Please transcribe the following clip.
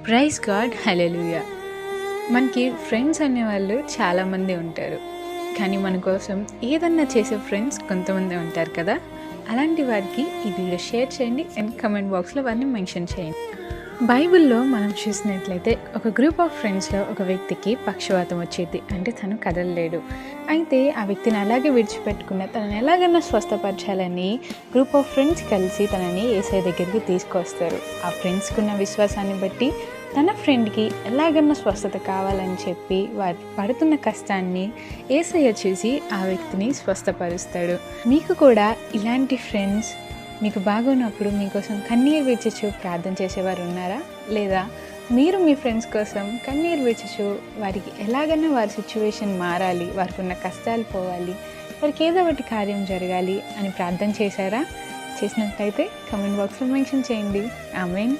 Praise God, హల్లెలూయా. మనకి friends అనేవాళ్ళు చాలామంది ఉంటారు. కానీ మన కోసం ఏదన్నా చేసే ఫ్రెండ్స్ కొంతమంది ఉంటారు కదా! అలాంటి వారికి ఈ వీడియో షేర్ చేయండి అండ్ కామెంట్ బాక్స్‌లో వారిని మెన్షన్ చేయండి. బైబిల్‌లో మనం చూసినట్లయితే ఒక గ్రూప్ ఆఫ్ ఫ్రెండ్స్‌లో ఒక వ్యక్తికి పక్షవాతం వచ్చేది. అంటే తను కదలలేడు. అయితే ఆ వ్యక్తిని అలాగే విడిచిపెట్టుకున్న తనని ఎలాగైనా స్వస్థపరచాలని గ్రూప్ ఆఫ్ ఫ్రెండ్స్ కలిసి తనని యేసయ్య దగ్గరికి తీసుకొస్తారు. ఆ ఫ్రెండ్స్‌కున్న విశ్వాసాన్ని బట్టి తన ఫ్రెండ్‌కి ఎలాగైనా స్వస్థత కావాలని చెప్పి వారు పడుతున్న కష్టాన్ని యేసయ్య చూసి ఆ వ్యక్తిని స్వస్థపరుస్తాడు. మీకు కూడా ఇలాంటి ఫ్రెండ్స్ మీకు బాగున్నప్పుడు మీకోసం కన్నీరు విడిచుచు ప్రార్థన చేసేవారు ఉన్నారా? లేదా మీరు మీ ఫ్రెండ్స్ కోసం కన్నీరు విడిచుచు వారికి ఎలాగైనా వారి సిచ్యువేషన్ మారాలి, వారికి ఉన్న కష్టాలు పోవాలి, వారికి ఏదో ఒకటి కార్యం జరగాలి అని ప్రార్థన చేశారా? చేసినట్లయితే కామెంట్ బాక్స్లో మెన్షన్ చేయండి. ఆమేన్.